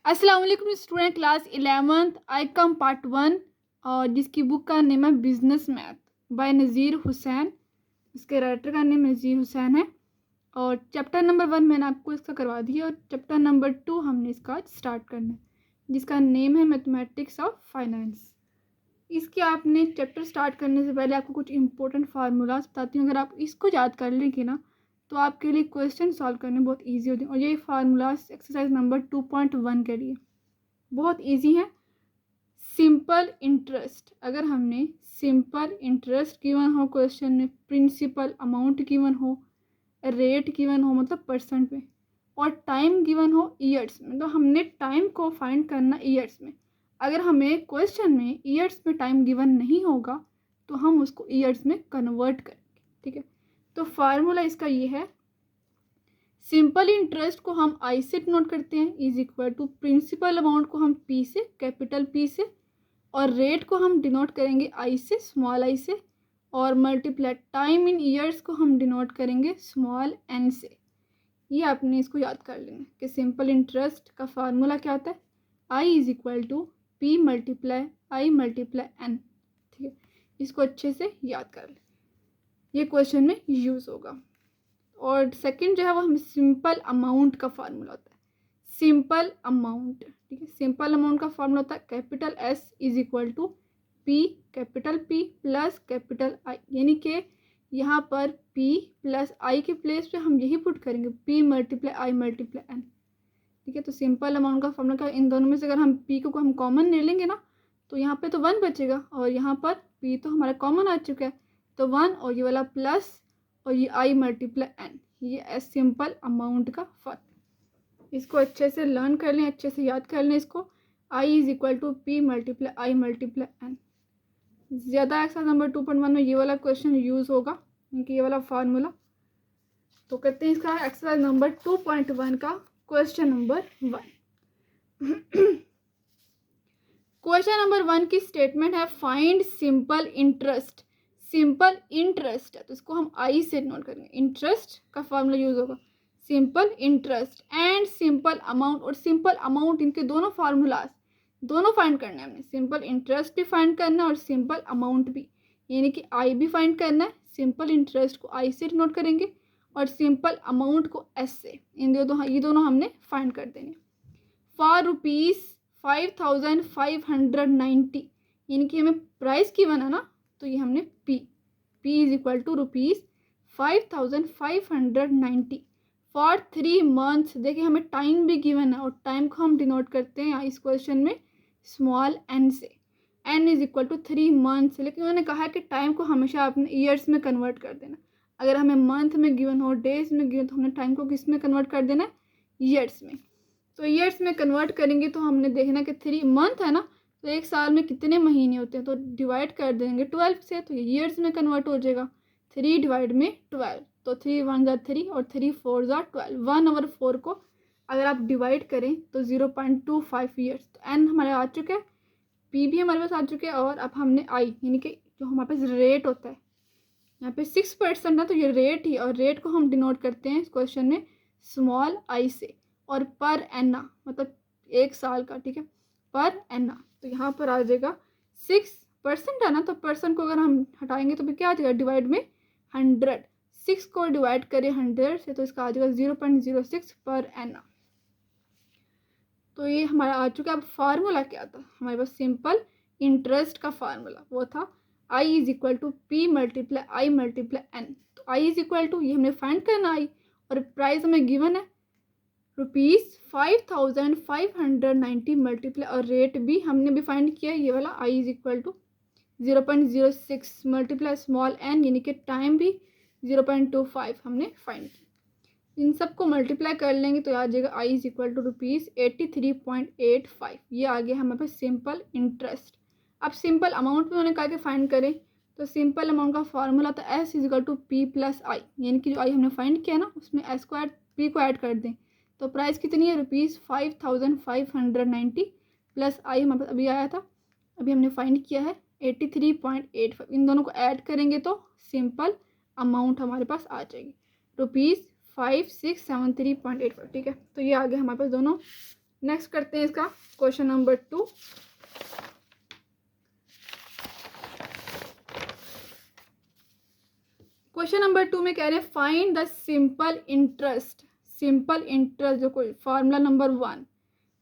अस्सलाम वालेकुम student class 11th आई कम part 1 और जिसकी बुक का नेम है बिजनेस मैथ बाय नज़ीर हुसैन। इसके राइटर का नेम नज़ीर हुसैन है और चैप्टर नंबर 1 मैंने आपको इसका करवा दिया और चैप्टर नंबर 2 हमने इसका स्टार्ट करना है जिसका नेम है मैथमेटिक्स ऑफ फाइनेंस। इसके आपने चैप्टर स्टार्ट करने से पहले आपको कुछ इंपॉर्टेंट फार्मूलाज बताती हूँ। अगर आप इसको याद कर लेंगे ना तो आपके लिए क्वेश्चन सॉल्व करने बहुत इजी होते हैं। और ये फार्मूलाज एक्सरसाइज नंबर 2.1 के लिए बहुत इजी है। सिंपल इंटरेस्ट, अगर हमने सिंपल इंटरेस्ट गिवन हो क्वेश्चन में, प्रिंसिपल अमाउंट गिवन हो, रेट गिवन हो मतलब परसेंट में, और टाइम गिवन हो ईयर्स में, तो हमने टाइम को फाइंड करना ईयर्स में। अगर हमें क्वेश्चन में ईयर्स में टाइम गिवन नहीं होगा तो हम उसको ईयर्स में कन्वर्ट करेंगे। ठीक है, तो फार्मूला इसका ये है। सिंपल इंटरेस्ट को हम आई से डिनोट करते हैं is equal to principal amount को हम पी से, कैपिटल पी से, और रेट को हम डिनोट करेंगे आई से, स्मॉल आई से, और मल्टीप्लाई टाइम इन ईयर्स को हम डिनोट करेंगे स्मॉल एन से। ये आपने इसको याद कर लेना कि सिंपल इंटरेस्ट का फार्मूला क्या होता है, I is equal to P multiply I multiply N. ठीक है, इसको अच्छे से याद कर लें, ये क्वेश्चन में यूज़ होगा। और सेकंड जो है वो हम सिंपल अमाउंट का फार्मूला होता है, सिंपल अमाउंट। ठीक है, सिंपल अमाउंट का फार्मूला होता है capital S is equal to P capital P plus capital I, यानी कि यहाँ पर पी प्लस आई के प्लेस पे हम यही पुट करेंगे P multiply I multiply N. ठीक है, तो सिंपल अमाउंट का फार्मूला का इन दोनों में से अगर हम पी को हम कॉमन ले लेंगे ना तो यहाँ पे तो 1 बचेगा और यहाँ पर पी तो हमारा कॉमन आ चुका है, तो 1 और ये वाला प्लस और ये आई मल्टीप्लाई एन, ये सिंपल अमाउंट का फॉर्मूला। इसको अच्छे से लर्न कर लें, अच्छे से याद कर लें इसको। I is equal to P multiply I multiply N. ज़्यादा एक्सरसाइज नंबर 2.1 में ये वाला क्वेश्चन यूज़ होगा, क्योंकि ये वाला फार्मूला। तो करते हैं इसका एक्सरसाइज नंबर 2.1 का क्वेश्चन नंबर 1। क्वेश्चन नंबर 1 की स्टेटमेंट है find simple interest. Simple interest है तो इसको हम आई से नोट करेंगे, इंटरेस्ट का फॉर्मूला यूज होगा simple interest and simple amount. और सिंपल अमाउंट, इनके दोनों फार्मूलाज दोनों फाइंड करना है हमने, सिंपल इंटरेस्ट भी फाइंड करना है और सिंपल अमाउंट भी, यानी कि आई भी फाइंड करना है। सिंपल इंटरेस्ट को आई से नोट करेंगे और सिंपल अमाउंट को एस से, ये दोनों हमने फाइंड कर देंगे। फॉर रुपीज़ 5590, यानी कि हमें प्राइस गिवन है ना, तो ये हमने P is equal to rupees 5590 for 3 months. देखिए हमें टाइम भी गिवन है और टाइम को हम डिनोट करते हैं इस क्वेश्चन में स्मॉल एन से, N is equal to 3 months. लेकिन उन्होंने कहा कि टाइम को हमेशा अपने ईयर्स में कन्वर्ट कर देना। अगर हमें मंथ में गिवन हो, डेज में गिवन, तो हमने टाइम को किस में कन्वर्ट कर देना है, ईयर्स में। तो ईयर्स में कन्वर्ट करेंगे तो हमने देखना कि 3 मंथ है ना, तो एक साल में कितने महीने होते हैं, तो डिवाइड कर देंगे 12 से, तो ये ईयर्स में कन्वर्ट हो जाएगा। 3 डिवाइड में 12, तो 3 1 ज़ा 3 और 3 4 ज़ा 12। 1/4 को अगर आप डिवाइड करें तो 0.25 ईयर्स। तो एन हमारे आ चुका है, पी भी हमारे पास आ चुके हैं, और अब हमने आई, यानी कि जो हमारे पास रेट होता है, यहाँ पे 6% है तो ये रेट ही, और रेट को हम डिनोट करते हैं इस क्वेश्चन में स्मॉल आई से, और पर एना मतलब 1 साल का। ठीक है, पर एना, तो यहाँ पर आ जाएगा 6% है ना, तो परसेंट को अगर हम हटाएंगे तो फिर क्या आ जाएगा, डिवाइड में 100। 6 को डिवाइड करें 100 से तो इसका आ जाएगा 0.06 पर एना। तो ये हमारा आ चुका है। अब फार्मूला क्या था हमारे पास, सिंपल इंटरेस्ट का फार्मूला वो था I is equal to P multiply I multiply N. तो आई इज इक्वल टू, ये हमने फाइंड करना आई, और प्राइस हमें गिवन है रुपीज़ 5590 मल्टीप्लाई, और रेट भी हमने भी फाइंड किया ये वाला, I is equal to 0.06 multiply small N, यानी कि टाइम भी 0.25 हमने फाइंड किया। इन सबको मल्टीप्लाई कर लेंगे तो आ जाएगा I is equal to rupees 83.85। ये आ गया हमारे पास सिंपल इंटरेस्ट। अब सिंपल अमाउंट में उन्होंने कहा कि फाइंड करें, तो सिंपल अमाउंट का फॉर्मूला था S is equal to P plus I, यानी कि जो आई हमने फाइंड किया ना उसमें एस को ऐड, पी को ऐड कर दें, तो प्राइस कितनी है रुपीज़ 5590 प्लस आई हमारे पास अभी आया था, अभी हमने फाइंड किया है 83.85। इन दोनों को ऐड करेंगे तो सिंपल अमाउंट हमारे पास आ जाएगी रुपीज़ 5673.85। ठीक है, तो ये आ गया हमारे पास दोनों नेक्स्ट करते हैं इसका क्वेश्चन नंबर 2। क्वेश्चन नंबर 2 में कह रहे हैं फाइंड द सिंपल इंटरेस्ट जो कोई फार्मूला नंबर 1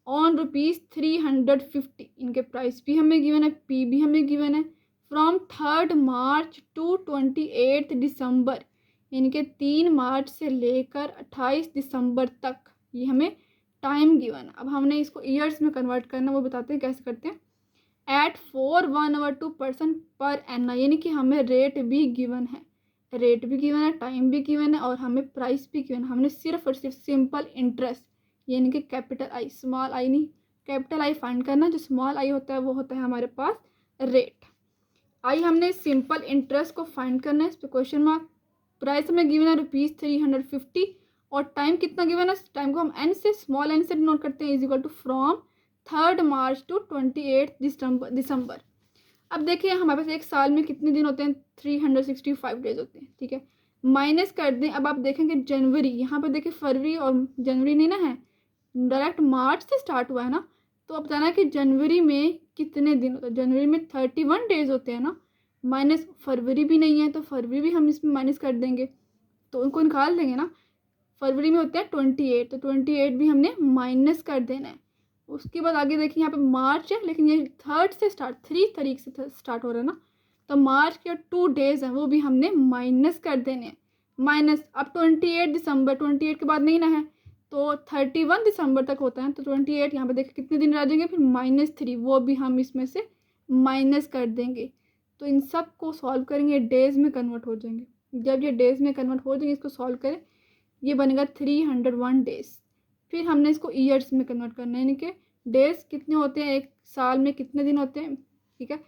ऑन ₹350। इनके प्राइस भी हमें गिवन है, पी भी हमें गिवन है, फ्रॉम 3 मार्च टू 28 दिसंबर। इनके 3 मार्च से लेकर 28 दिसंबर तक ये हमें टाइम गिवन है। अब हमने इसको ईयर्स में कन्वर्ट करना, वो बताते हैं कैसे करते हैं। एट 4/1/2% पर एना, यानी कि हमें रेट भी गिवन है, टाइम भी गिवन है और हमें प्राइस भी गिवन है। हमने सिर्फ और सिर्फ सिंपल इंटरेस्ट यानी कि कैपिटल आई, स्मॉल आई नहीं, कैपिटल आई फाइंड करना। जो स्मॉल आई होता है वो होता है हमारे पास रेट। आई हमने सिंपल इंटरेस्ट को फाइंड करना है, इस पर क्वेश्चन मार्क। प्राइस हमें गिवन है ₹350 और टाइम कितना गिवन है, टाइम को हम एन से, स्मॉल एन से नोट करते हैं, is equal to from 3 March to 28 December. अब देखिए हमारे पास एक साल में कितने दिन होते हैं, 365 डेज होते हैं, ठीक है। माइनस कर दें, अब आप देखेंगे जनवरी, यहाँ पर देखिए फरवरी और जनवरी नहीं ना है, डायरेक्ट मार्च से स्टार्ट हुआ है ना, तो अब जाना है कि जनवरी में कितने दिन होते हैं। जनवरी में 31 डेज होते हैं ना, माइनस फरवरी भी नहीं है तो फरवरी भी हम इसमें माइनस कर देंगे, तो उनको निकाल देंगे ना। फरवरी में होते हैं 28, तो 28 भी हमने माइनस कर देना है। उसके बाद आगे देखिए यहाँ पे मार्च है, लेकिन ये 3 तारीख से स्टार्ट हो रहा है ना, तो मार्च के 2 डेज हैं वो भी हमने माइनस कर देने हैं। माइनस अब 28 दिसंबर, 28 के बाद नहीं ना है तो 31 दिसंबर तक होता है, तो 28 यहाँ पे देखिए कितने दिन रह जाएंगे, फिर -3 वो भी हम इसमें से माइनस कर देंगे। तो इन सब को सॉल्व करेंगे, डेज में कन्वर्ट हो जाएंगे। जब ये डेज में कन्वर्ट हो जाएंगे, इसको सॉल्व करें, ये बनेगा 301 डेज। फिर हमने इसको ईयर्स में कन्वर्ट करना है, यानी कि डेज कितने होते हैं, एक साल में कितने दिन होते हैं, ठीक है।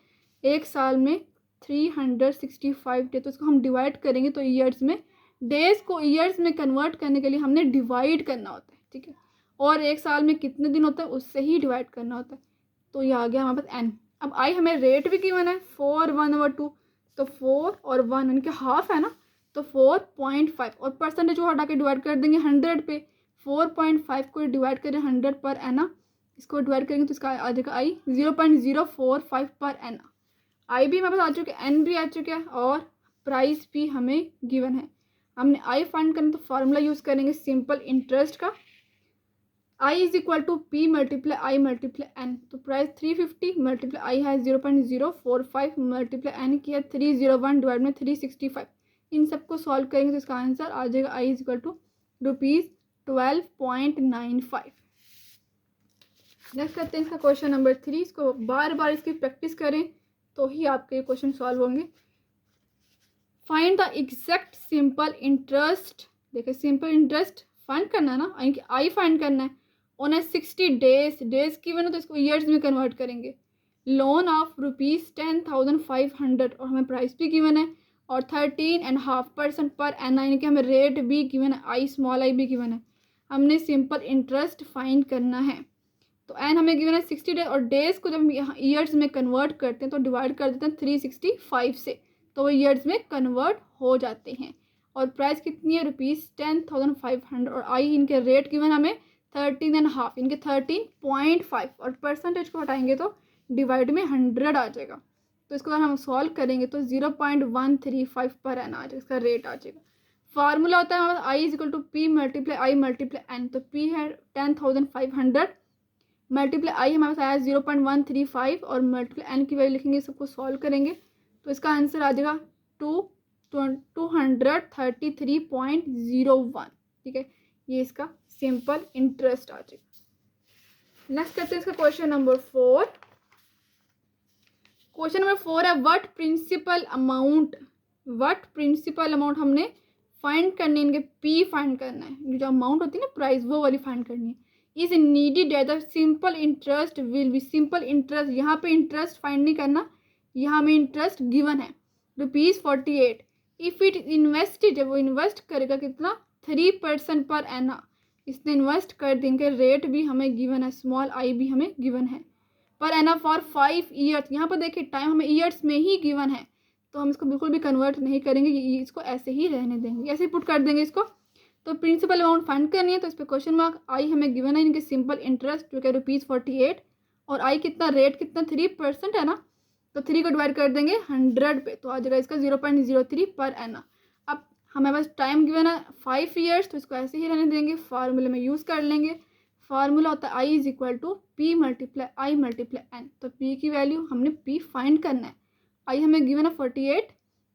एक साल में 365 डे, तो इसको हम डिवाइड करेंगे, तो ईयर्स में, डेज को ईयर्स में कन्वर्ट करने के लिए हमने डिवाइड करना होता है, ठीक है। और एक साल में कितने दिन होता है उससे ही डिवाइड करना होता है, तो ये आ गया हमारे पास एन। अब आई हमें रेट भी गिवन है 4/1/2, तो 4 और 1 यानी कि हाफ है ना, तो 4.5 और परसेंटेज को हटा के डिवाइड कर देंगे 100 पे। 4.5 को डिवाइड करें 100 पर एना, इसको डिवाइड करेंगे तो इसका आ जाएगा आई 0.045 पर एना। आई भी हमारे पास आ चुके हैं, एन भी आ चुके हैं और प्राइस भी हमें गिवन है। हमने आई फाइंड करना, तो फार्मूला यूज़ करेंगे सिंपल इंटरेस्ट का, I is equal to P multiply I multiply N. तो प्राइस 350 मल्टीप्लाई आई है 0.045 मल्टीप्लाई एन किया 301 डिवाइड में 365। इन सबको सॉल्व करेंगे तो इसका आंसर आ जाएगा I is equal to ₹12.95। Next करते हैं इसका क्वेश्चन नंबर 3। इसको बार बार इसकी प्रैक्टिस करें तो ही आपके क्वेश्चन सॉल्व होंगे। Find the exact simple interest. देखिए सिंपल इंटरेस्ट फाइंड करना है ना, आई फाइंड करना है ऑन ए 60 डेज की बना, तो इसको ईयर्स में कन्वर्ट करेंगे। लोन ऑफ ₹10,500 और हमें प्राइस भी गिवन है और 13.5% पर एन, यानी कि हमें रेट भी गिवन है, आई स्मॉल आई भी गिवन है। हमने सिंपल इंटरेस्ट फाइंड करना है, तो एन हमें गिवन है 60 डेज और डेज को जब हम यहाँ ईयर्स में कन्वर्ट करते हैं तो डिवाइड कर देते हैं 365 से, तो वो ईयर्स में कन्वर्ट हो जाते हैं। और प्राइस कितनी है ₹10,500 और आई इनके रेट गिवन हमें 13.5, इनके 13.5 और परसेंटेज को हटाएंगे तो डिवाइड में 100 आ जाएगा। तो इसको अगर हम सॉल्व करेंगे तो 0.135 पर एन आ जाएगा, इसका रेट आ जाएगा। फार्मूला होता है हमारा I is equal to P multiply I multiply N, तो पी है 10,500 मल्टीप्लाई आई हमारे पास आया 0.135 और मल्टीप्लाई एन की वैल्यू लिखेंगे, सबको सॉल्व करेंगे तो इसका आंसर आ जाएगा 233.01, ठीक है। ये इसका सिंपल इंटरेस्ट आ जाएगा। नेक्स्ट करते हैं इसका क्वेश्चन नंबर 4। क्वेश्चन नंबर 4 है व्हाट प्रिंसिपल अमाउंट हमने फाइंड करनी है, इनके पी फाइंड करना है, जो अमाउंट होती है ना प्राइस वो वाली फाइंड करनी है। Is needed at the simple interest will be, simple interest, यहाँ पे इंटरेस्ट फाइंड नहीं करना, यहाँ में इंटरेस्ट गिवन है ₹48। इफ इट इन्वेस्टेड, जब वो इन्वेस्ट करेगा कितना 3% पर एना, इसने इन्वेस्ट कर देंगे, रेट भी हमें गिवन है, स्मॉल आई भी हमें गिवन है, पर एना फॉर 5 ईयर्स। यहाँ पर देखिए टाइम हमें ईयर्स में ही गिवन है, तो हम इसको बिल्कुल भी कन्वर्ट नहीं करेंगे, इसको ऐसे ही रहने देंगे, ऐसे ही पुट कर देंगे इसको। तो प्रिंसिपल अमाउंट फाइंड करनी है, तो इस पर क्वेश्चन मार्क। आई हमें गिवन है इनके सिंपल इंटरेस्ट जो कि ₹48, और आई कितना, रेट कितना 3% है ना, तो 3 को डिवाइड कर देंगे 100 पे, तो आ जाएगा इसका 0.03 पर एना। अब हमें बस टाइम गिवन है 5 ईयर्स, तो इसको ऐसे ही रहने देंगे, फार्मूले में यूज़ कर लेंगे। फार्मूला होता है I is equal to P multiply I multiply N. तो पी की वैल्यू हमने पी फाइंड करना है। आई हमें गिवन है 48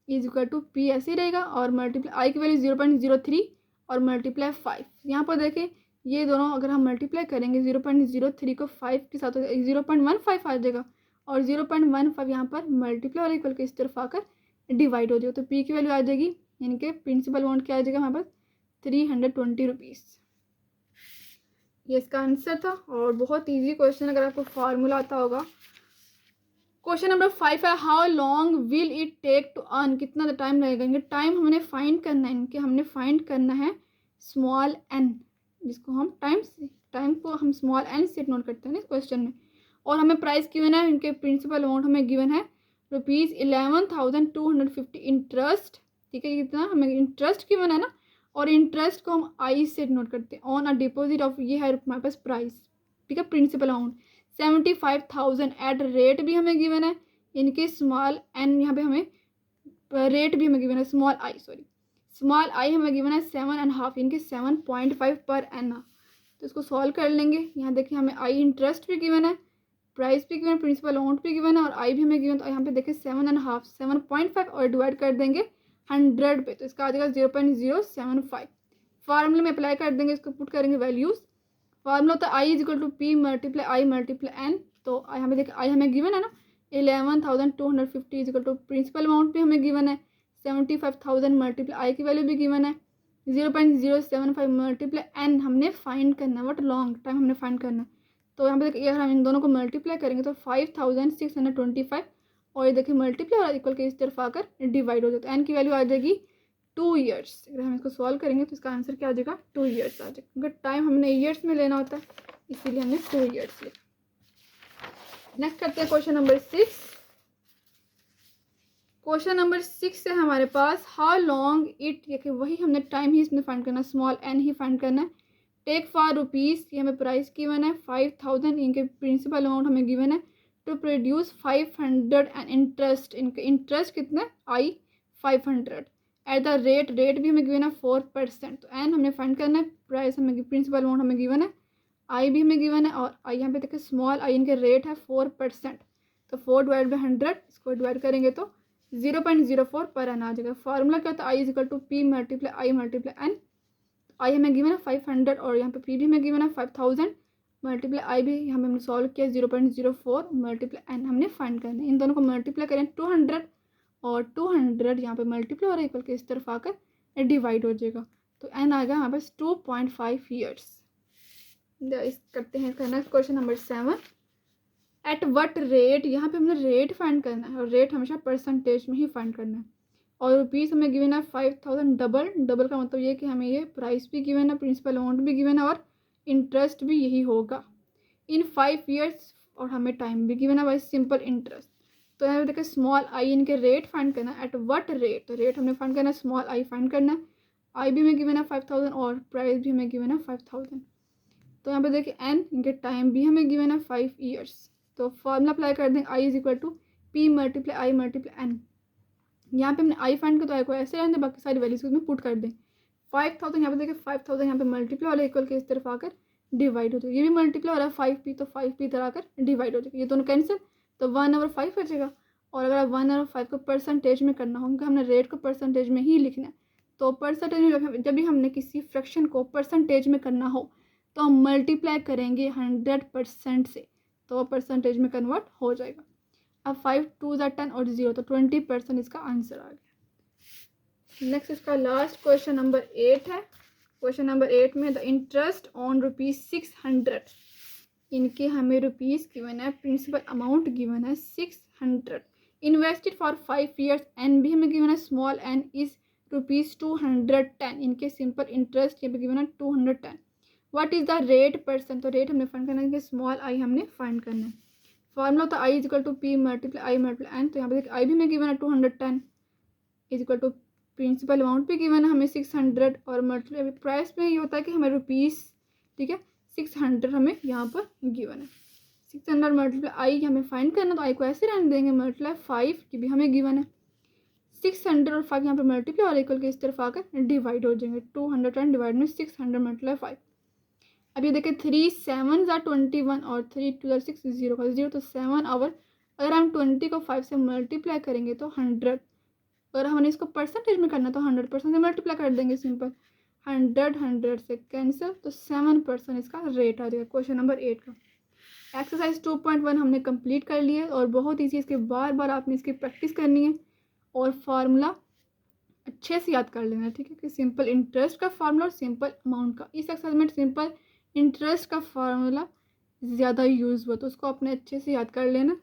इज इक्वल टू पी ऐसे ही रहेगा, और मल्टीप्लाई आई की वैल्यू 0.03 और मल्टीप्लाई 5। यहाँ पर देखें ये दोनों अगर हम मल्टीप्लाई करेंगे 0.03 को 5 के साथ 0.15 आ जाएगा, और 0.15 यहाँ पर मल्टीप्लाई और इक्वल के इस तरफ आकर डिवाइड हो जाएगा। तो पी की वैल्यू आ जाएगी, यानी कि प्रिंसिपल अमाउंट क्या आ जाएगा हमारे पास, 320 रुपीज़। ये इसका आंसर था, और बहुत इजी क्वेश्चन अगर आपको फार्मूला आता होगा। क्वेश्चन नंबर 5 है, how long will it take to earn, कितना टाइम लगेगा। इनके टाइम हमने फाइंड करना है, इनके हमने फाइंड करना है स्मॉल एन, जिसको हम टाइम को हम स्मॉल एन से नोट करते हैं इस क्वेश्चन में। और हमें प्राइस गिवन है, इनके प्रिंसिपल अमाउंट हमें गिवन है ₹11,250 इंटरेस्ट, ठीक है, कितना हमें इंटरेस्ट गिवन है ना, और इंटरेस्ट को हम आई से नोट करते हैं ऑन अ डिपॉजिट ऑफ, ये है हमारे पास प्राइस, ठीक है, प्रिंसिपल अमाउंट 75,000 एट रेट भी हमें गिवन है, इनके स्मॉल एन यहाँ पे हमें रेट भी हमें गिवन है, स्मॉल आई हमें गिवन है 7.5, इनके 7.5 पर एना। तो इसको सॉल्व कर लेंगे। यहाँ देखिए हमें आई इंटरेस्ट भी गिवन है, प्राइस भी गिवन है, प्रिंसिपल अमाउंट भी गिवन है, और आई भी हमें गिवन। तो यहाँ पे देखिए 7.5 7.5 और डिवाइड कर देंगे 100 पे, तो इसका आ जाएगा 0.075। फार्मूले में अप्लाई कर देंगे, इसको पुट करेंगे वैल्यूज़। फार्मूला होता है I is equal to P multiply I multiply N. तो आई हमें देखिए आई हमें गिवन है ना 11,250 is equal to principal amount भी हमें गिवन है 75,000 मल्टीप्लाई आई की वैल्यू भी गिवन है 0.075 मल्टीप्लाई एन हमने फाइंड करना है, वट लॉन्ग टाइम हमने फाइंड करना है। तो यहाँ पे देखिए अगर हम इन दोनों को मल्टीप्लाई करेंगे तो 5,625, और ये देखिए मल्टीप्लाई और इक्वल के इस तरफ आकर डिवाइड हो जाता है। एन की वैल्यू आ जाएगी 2 ईयर्स। अगर हम इसको सॉल्व करेंगे तो इसका आंसर क्या आ जाएगा, 2 ईयर्स आ जाएगा, क्योंकि टाइम हमने ईयर्स में लेना होता है, इसीलिए हमने 2 ईयर्स लिया। नेक्स्ट करते हैं क्वेश्चन नंबर 6। क्वेश्चन नंबर 6 है हमारे पास, हाउ लॉन्ग इट, ये कि वही हमने टाइम ही इसमें फाइंड करना है, स्मॉल एन ही फाइंड करना है। टेक फॉर रुपीज़, ये हमें प्राइस गिवन है 5,000, इनके प्रिंसिपल अमाउंट हमें गिवन है टू प्रोड्यूस 500 एंड इंटरेस्ट, इनके इंटरेस्ट कितना आई 500 एट द रेट भी हमें गिवन है 4%। तो एन हमने फाइंड करना है, प्राइस हमें प्रिंसिपल अमाउंट हमें गिवन है, आई भी हमें गिवन है, और आई यहाँ पे देखिए स्मॉल आई इनके रेट है 4%, तो 4 डिवाइड बाई 100, इसको डिवाइड करेंगे तो 0.04 पर एन आ जाएगा। फार्मूला क्या होता है, I is equal to P multiply I multiply N. I हमें गिवन है 500 और यहाँ पे पी भी हमें गिवन है 5,000 मल्टीप्लाई आई भी यहाँ पे हमने सॉल्व किया 0.04 मल्टीप्लाई एन हमने फाइंड करना है। इन दोनों को मल्टीप्लाई करें 200 और 200 यहाँ पे मल्टीप्लाई और इक्वल के इस तरफ आकर डिवाइड हो जाएगा, तो एन आ गया हमारे पास 2.5 ईयर्स। करते हैं इसका next question number 7। At what rate, यहाँ पे हमने रेट फाइंड करना है, और रेट हमेशा परसेंटेज में ही फाइंड करना है। और रुपीज़ हमें गिवन है 5,000, डबल का मतलब ये कि हमें ये प्राइस भी गिवन है, प्रिंसिपल अमाउंट भी गिवन है, और इंटरेस्ट भी यही होगा इन 5 ईयर्स, और हमें टाइम भी गिवन है बाई सिंपल इंटरेस्ट। तो यहाँ पे देखिए स्मॉल आई इनके रेट फाइंड करना है, एट वट रेट, तो रेट हमने फाइंड करना है, स्मॉल आई फाइंड करना है, आई भी हमें गिवन है 5,000 और प्राइस भी हमें गिवन है 5,000। तो यहाँ पे देखिए एन इनके टाइम भी हमें गिवन है 5 ईयर्स। तो फॉर्मूला अप्लाई कर दें, I is equal to P multiply I multiply N. यहाँ पे हमने आई फाइंड किया तो आई को ऐसे रहने दें, बाकी सारी वैल्यूज उसमें पुट कर दें। 5,000 यहाँ पे देखिए 5,000 यहाँ पे मल्टीप्लाई वाला इक्वल के इस तरफ आकर डिवाइड हो जाएगा, ये भी मल्टीप्लाई हो रहा है 5p, तो 5p इधर आकर डिवाइड हो जाएगा, ये दोनों कैंसिल, तो 1/5 हो जाएगा। और अगर 1/5 को परसेंटेज में करना होगा, हमने रेट को परसेंटेज में ही लिखना है, तो परसेंटेज में जब भी हमने किसी फ्रैक्शन को परसेंटेज में करना हो तो हम मल्टीप्लाई करेंगे 100% से, तो परसेंटेज में कन्वर्ट हो जाएगा। अब 5 2 10 और 0, तो 20% इसका आंसर आ गया। नेक्स्ट इसका लास्ट क्वेश्चन नंबर 8 है। क्वेश्चन नंबर 8 में द इंटरेस्ट ऑन ₹600, इनके हमें रुपीज़ गिवन है, प्रिंसिपल अमाउंट गिवन है 600, इन्वेस्टेड फॉर 5 ईयर्स, एन भी हमें गिवन है, स्मॉल एन इज ₹210, इनके सिंपल इंटरेस्ट यहाँ पे गिवन है 210। What is the rate percent, तो रेट हमने फाइंड करना है, स्मॉल आई हमने फाइंड करना है। फॉर्मूला होता है I is equal to P multiply I multiply N. तो यहाँ पे देखिए आई भी हमें गिवन है 210 is equal to principal amount भी गिवन है हमें 600 और मल्टीप्लाई प्राइस में ये होता है कि हमें रुपीज़, ठीक है, 600 हमें यहाँ पर गिवन है। 600 मल्टीप्लाई आई हमें फाइंड करना, तो आई को ऐसे रहने देंगे, मल्टीप्लाई 5 की भी हमें गिवन है। 600 और 5 यहाँ पर मल्टीप्लाई और इक्वल के इस तरफ आकर डिवाइड हो जाएंगे। 210 डिवाइड में 600 मल्टीप्लाई 5। अब ये देखें 3 7 21 और 3 2 6 0 का 0 तो 7 और अगर हम 20 को 5 से मल्टीप्लाई करेंगे तो 100। अगर हमने इसको परसेंटेज में करना तो 100% से मल्टीप्लाई कर देंगे, सिंपल। 100 से कैंसिल तो 7% इसका रेट आ जाएगा। क्वेश्चन नंबर 8 का एक्सरसाइज 2.1 हमने कंप्लीट कर लिया है और बहुत ईजी, इसके बार बार आपने इसकी प्रैक्टिस करनी है और फार्मूला अच्छे से याद कर लेना है, ठीक है, कि सिंपल इंटरेस्ट का फार्मूला और सिंपल अमाउंट का। इस एक्सरसाइज में सिंपल इंटरेस्ट का फार्मूला ज़्यादा यूज़ हुआ तो उसको अपने अच्छे से याद कर लेना।